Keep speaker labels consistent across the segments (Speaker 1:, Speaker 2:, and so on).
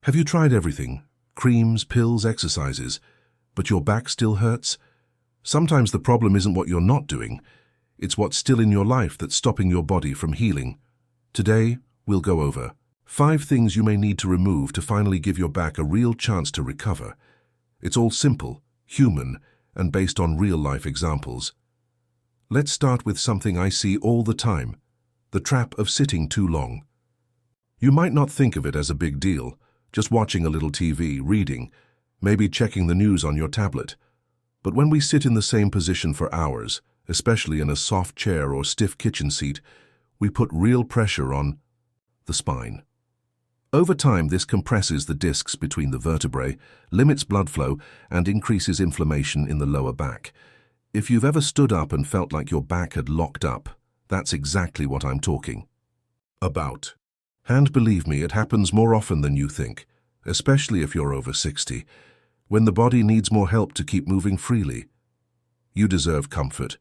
Speaker 1: Have you tried everything? Creams, pills, exercises, but your back still hurts? Sometimes the problem isn't what you're not doing. It's what's still in your life that's stopping your body from healing. Today, we'll go over 5 things you may need to remove to finally give your back a real chance to recover. It's all simple, human, and based on real-life examples. Let's start with something I see all the time, the trap of sitting too long. You might not think of it as a big deal, just watching a little TV, reading, maybe checking the news on your tablet. But when we sit in the same position for hours, especially in a soft chair or stiff kitchen seat, we put real pressure on the spine. Over time, this compresses the discs between the vertebrae, limits blood flow, and increases inflammation in the lower back. If you've ever stood up and felt like your back had locked up, that's exactly what I'm talking about. And believe me, it happens more often than you think, especially if you're over 60, when the body needs more help to keep moving freely. You deserve comfort,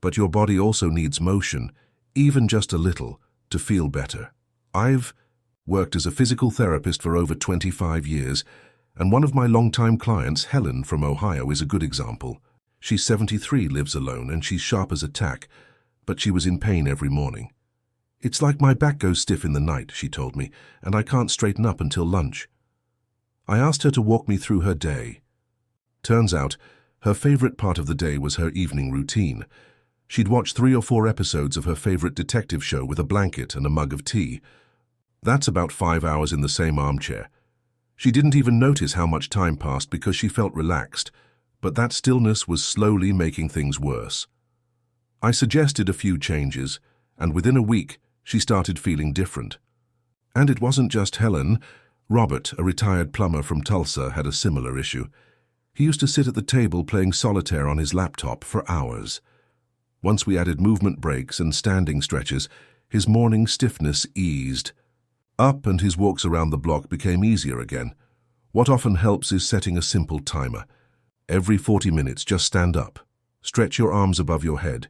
Speaker 1: but your body also needs motion, even just a little, to feel better. I've worked as a physical therapist for over 25 years, and one of my longtime clients, Helen from Ohio, is a good example. She's 73, lives alone, and she's sharp as a tack, but she was in pain every morning. "It's like my back goes stiff in the night," she told me, "and I can't straighten up until lunch." I asked her to walk me through her day. Turns out, her favorite part of the day was her evening routine. She'd watch 3 or 4 episodes of her favorite detective show with a blanket and a mug of tea. That's about 5 hours in the same armchair. She didn't even notice how much time passed because she felt relaxed, but that stillness was slowly making things worse. I suggested a few changes, and within a week, she started feeling different. And it wasn't just Helen. Robert, a retired plumber from Tulsa, had a similar issue. He used to sit at the table playing solitaire on his laptop for hours. Once we added movement breaks and standing stretches, his morning stiffness eased. Up and his walks around the block became easier again. What often helps is setting a simple timer. Every 40 minutes, just stand up. Stretch your arms above your head.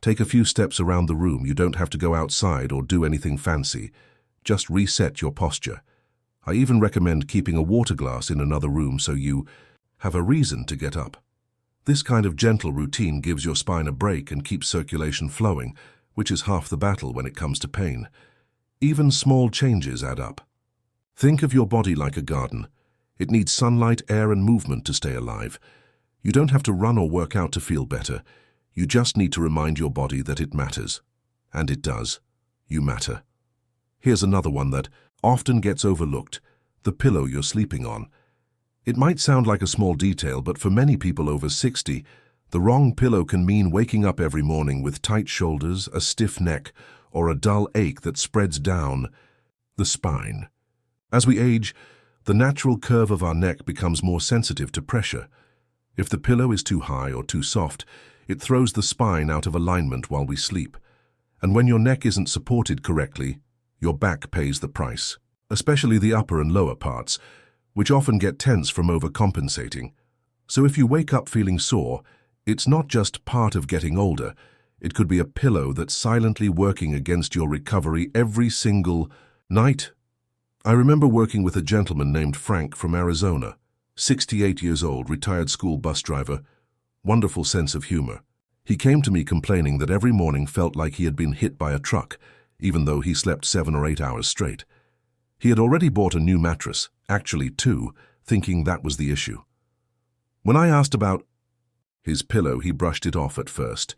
Speaker 1: Take a few steps around the room. You don't have to go outside or do anything fancy. Just reset your posture. I even recommend keeping a water glass in another room so you have a reason to get up. This kind of gentle routine gives your spine a break and keeps circulation flowing, which is half the battle when it comes to pain. Even small changes add up. Think of your body like a garden. It needs sunlight, air, and movement to stay alive. You don't have to run or work out to feel better. You just need to remind your body that it matters. And it does. You matter. Here's another one that often gets overlooked: the pillow you're sleeping on. It might sound like a small detail, but for many people over 60, the wrong pillow can mean waking up every morning with tight shoulders, a stiff neck, or a dull ache that spreads down the spine. As we age, the natural curve of our neck becomes more sensitive to pressure. If the pillow is too high or too soft, it throws the spine out of alignment while we sleep. And when your neck isn't supported correctly, your back pays the price, especially the upper and lower parts, which often get tense from overcompensating. So if you wake up feeling sore, it's not just part of getting older. It could be a pillow that's silently working against your recovery every single night. I remember working with a gentleman named Frank from Arizona, 68 years old, retired school bus driver, wonderful sense of humor. He came to me complaining that every morning felt like he had been hit by a truck, even though he slept 7 or 8 hours straight. He had already bought a new mattress, actually 2, thinking that was the issue. When I asked about his pillow, he brushed it off at first.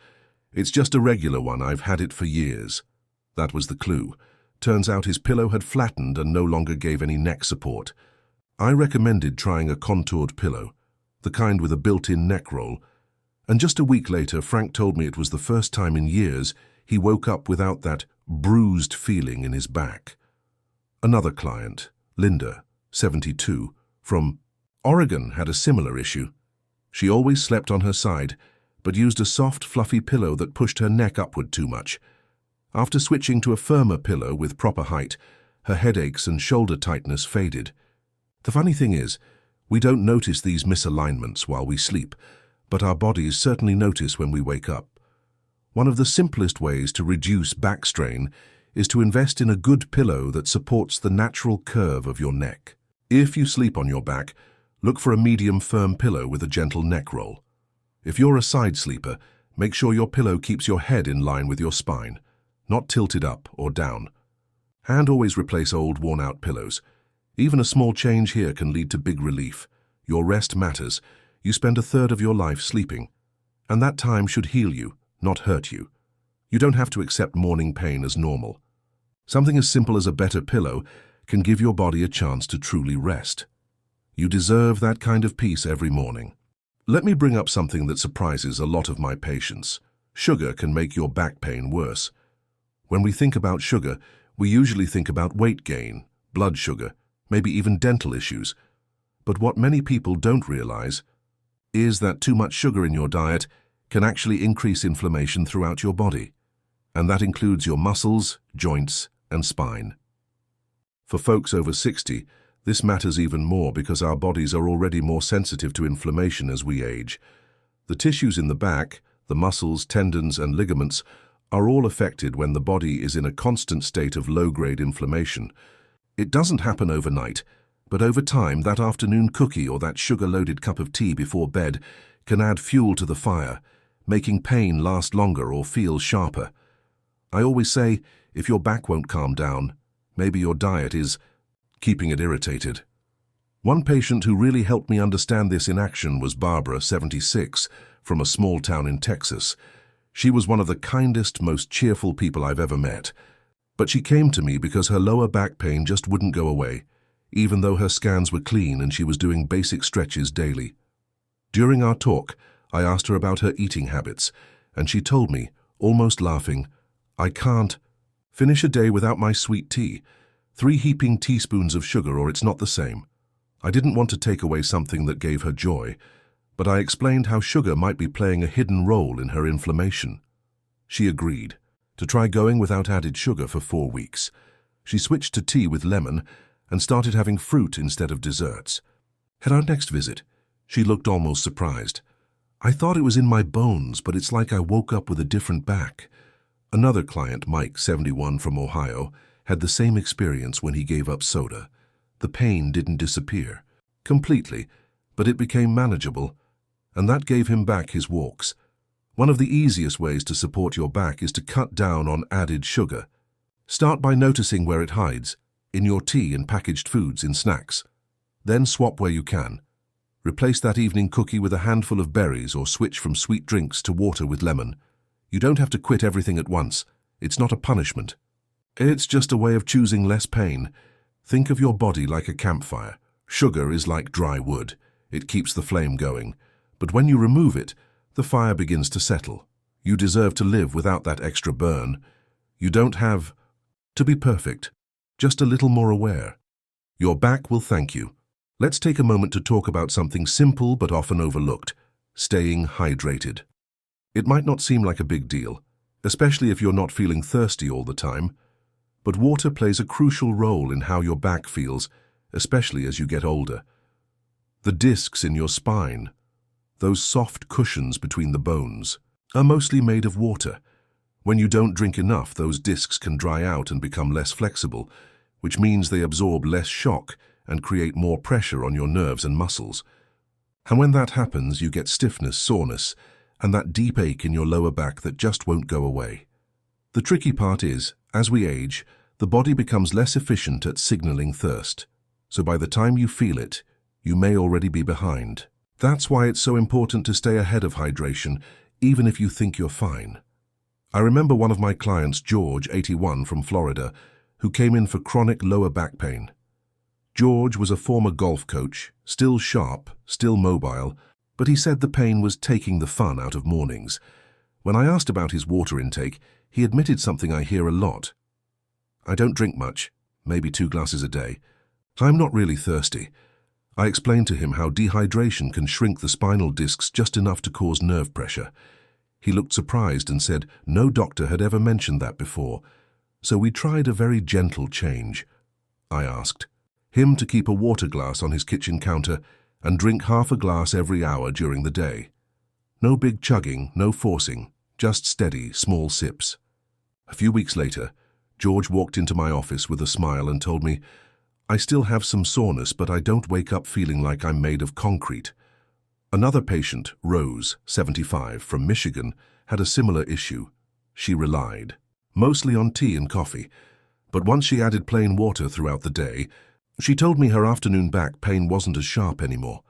Speaker 1: "It's just a regular one, I've had it for years." That was the clue. Turns out his pillow had flattened and no longer gave any neck support. I recommended trying a contoured pillow, the kind with a built-in neck roll. And just a week later, Frank told me it was the first time in years he woke up without that bruised feeling in his back. Another client, Linda, 72, from Oregon, had a similar issue. She always slept on her side, but used a soft, fluffy pillow that pushed her neck upward too much. After switching to a firmer pillow with proper height, her headaches and shoulder tightness faded. The funny thing is, we don't notice these misalignments while we sleep, but our bodies certainly notice when we wake up. One of the simplest ways to reduce back strain is to invest in a good pillow that supports the natural curve of your neck. If you sleep on your back, look for a medium firm pillow with a gentle neck roll. If you're a side sleeper, make sure your pillow keeps your head in line with your spine, not tilted up or down. And always replace old, worn-out pillows. Even a small change here can lead to big relief. Your rest matters. You spend a third of your life sleeping, and that time should heal you, not hurt you. You don't have to accept morning pain as normal. Something as simple as a better pillow can give your body a chance to truly rest. You deserve that kind of peace every morning. Let me bring up something that surprises a lot of my patients. Sugar can make your back pain worse. When we think about sugar, we usually think about weight gain, blood sugar, maybe even dental issues. But what many people don't realize is that too much sugar in your diet can actually increase inflammation throughout your body. And that includes your muscles, joints, and spine. For folks over 60, this matters even more because our bodies are already more sensitive to inflammation as we age. The tissues in the back, the muscles, tendons, and ligaments are all affected when the body is in a constant state of low-grade inflammation. It doesn't happen overnight, but over time, that afternoon cookie or that sugar-loaded cup of tea before bed can add fuel to the fire, making pain last longer or feel sharper. I always say, if your back won't calm down, maybe your diet is keeping it irritated. One patient who really helped me understand this in action was Barbara, 76, from a small town in Texas. She was one of the kindest, most cheerful people I've ever met. But she came to me because her lower back pain just wouldn't go away, even though her scans were clean and she was doing basic stretches daily. During our talk, I asked her about her eating habits, and she told me, almost laughing, "I can't finish a day without my sweet tea. 3 heaping teaspoons of sugar or it's not the same." I didn't want to take away something that gave her joy, but I explained how sugar might be playing a hidden role in her inflammation. She agreed to try going without added sugar for 4 weeks. She switched to tea with lemon and started having fruit instead of desserts. At our next visit, she looked almost surprised. "I thought it was in my bones, but it's like I woke up with a different back." Another client, Mike, 71, from Ohio, had the same experience when he gave up soda. The pain didn't disappear completely, but it became manageable, and that gave him back his walks. One of the easiest ways to support your back is to cut down on added sugar. Start by noticing where it hides, in your tea and packaged foods, in snacks. Then swap where you can. Replace that evening cookie with a handful of berries or switch from sweet drinks to water with lemon. You don't have to quit everything at once. It's not a punishment. It's just a way of choosing less pain. Think of your body like a campfire. Sugar is like dry wood. It keeps the flame going. But when you remove it, the fire begins to settle. You deserve to live without that extra burn. You don't have to be perfect, just a little more aware. Your back will thank you. Let's take a moment to talk about something simple but often overlooked: staying hydrated. It might not seem like a big deal, especially if you're not feeling thirsty all the time, but water plays a crucial role in how your back feels, especially as you get older. The discs in your spine, those soft cushions between the bones, are mostly made of water. When you don't drink enough, those discs can dry out and become less flexible, which means they absorb less shock and create more pressure on your nerves and muscles. And when that happens, you get stiffness, soreness, and that deep ache in your lower back that just won't go away. The tricky part is, as we age, the body becomes less efficient at signaling thirst. So by the time you feel it, you may already be behind. That's why it's so important to stay ahead of hydration, even if you think you're fine. I remember one of my clients, George, 81, from Florida, who came in for chronic lower back pain. George was a former golf coach, still sharp, still mobile, but he said the pain was taking the fun out of mornings. When I asked about his water intake, he admitted something I hear a lot. "I don't drink much, maybe 2 glasses a day. I'm not really thirsty." I explained to him how dehydration can shrink the spinal discs just enough to cause nerve pressure. He looked surprised and said no doctor had ever mentioned that before. So we tried a very gentle change. I asked him to keep a water glass on his kitchen counter and drink half a glass every hour during the day. No big chugging, no forcing, just steady, small sips. A few weeks later, George walked into my office with a smile and told me, I still have some soreness, but I don't wake up feeling like I'm made of concrete. Another patient, Rose, 75, from Michigan, had a similar issue. She relied mostly on tea and coffee, but once she added plain water throughout the day, she told me her afternoon back pain wasn't as sharp anymore.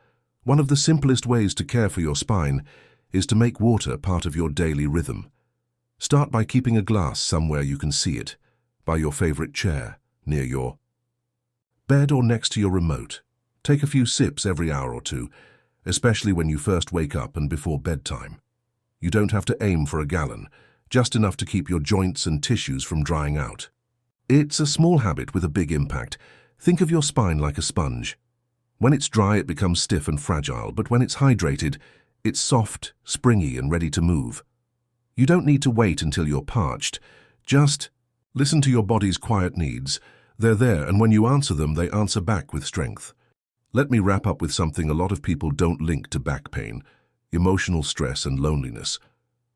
Speaker 1: One of the simplest ways to care for your spine is to make water part of your daily rhythm. Start by keeping a glass somewhere you can see it, by your favorite chair, near your bed or next to your remote. Take a few sips every hour or two, especially when you first wake up and before bedtime. You don't have to aim for a gallon, just enough to keep your joints and tissues from drying out. It's a small habit with a big impact. Think of your spine like a sponge. When it's dry, it becomes stiff and fragile, but when it's hydrated, it's soft, springy, and ready to move. You don't need to wait until you're parched. Just listen to your body's quiet needs. They're there, and when you answer them, they answer back with strength. Let me wrap up with something a lot of people don't link to back pain: emotional stress and loneliness.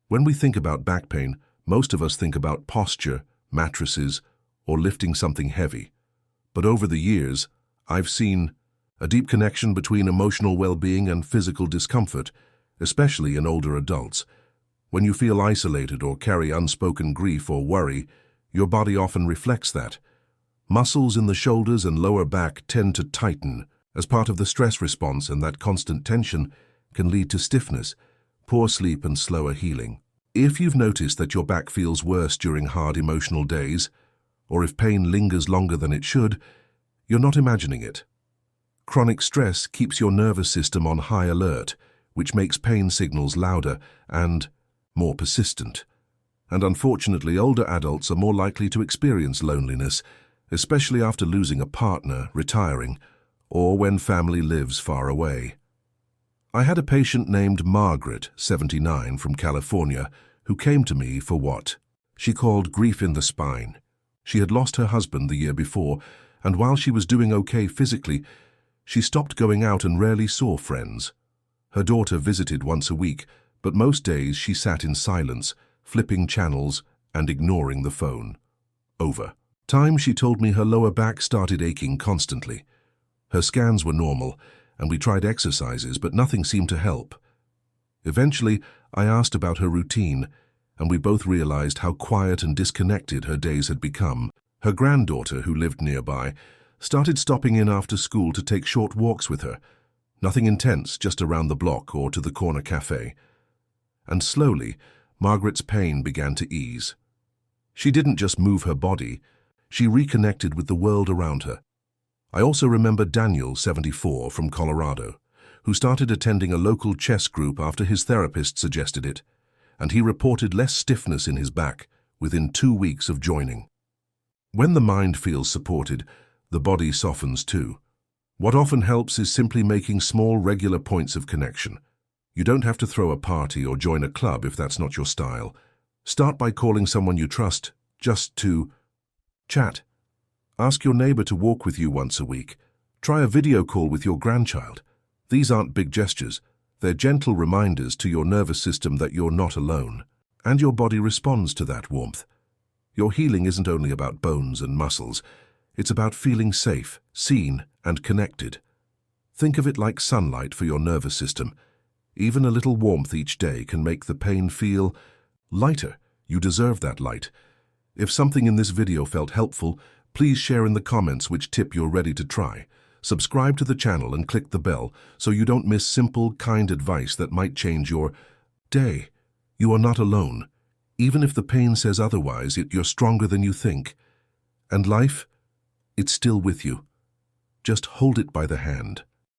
Speaker 1: When we think about back pain, most of us think about posture, mattresses, or lifting something heavy. But over the years, I've seen a deep connection between emotional well-being and physical discomfort, especially in older adults. When you feel isolated or carry unspoken grief or worry, your body often reflects that. Muscles in the shoulders and lower back tend to tighten as part of the stress response, and that constant tension can lead to stiffness, poor sleep, and slower healing. If you've noticed that your back feels worse during hard emotional days, or if pain lingers longer than it should, you're not imagining it. Chronic stress keeps your nervous system on high alert, which makes pain signals louder and more persistent. And unfortunately, older adults are more likely to experience loneliness, especially after losing a partner, retiring, or when family lives far away. I had a patient named Margaret, 79, from California, who came to me for what she called grief in the spine. She had lost her husband the year before, and while she was doing okay physically, she stopped going out and rarely saw friends. Her daughter visited once a week, but most days she sat in silence, flipping channels and ignoring the phone. Over time, she told me her lower back started aching constantly. Her scans were normal, and we tried exercises, but nothing seemed to help. Eventually, I asked about her routine, and we both realized how quiet and disconnected her days had become. Her granddaughter, who lived nearby, started stopping in after school to take short walks with her. Nothing intense, just around the block or to the corner cafe. And slowly, Margaret's pain began to ease. She didn't just move her body, she reconnected with the world around her. I also remember Daniel, 74, from Colorado, who started attending a local chess group after his therapist suggested it, and he reported less stiffness in his back within 2 weeks of joining. When the mind feels supported, the body softens too. What often helps is simply making small, regular points of connection. You don't have to throw a party or join a club if that's not your style. Start by calling someone you trust, just to chat. Ask your neighbor to walk with you once a week. Try a video call with your grandchild. These aren't big gestures. They're gentle reminders to your nervous system that you're not alone, and your body responds to that warmth. Your healing isn't only about bones and muscles. It's about feeling safe, seen, and connected. Think of it like sunlight for your nervous system. Even a little warmth each day can make the pain feel lighter. You deserve that light. If something in this video felt helpful, please share in the comments which tip you're ready to try. Subscribe to the channel and click the bell so you don't miss simple, kind advice that might change your day. You are not alone. Even if the pain says otherwise, you're stronger than you think. And life, it's still with you. Just hold it by the hand.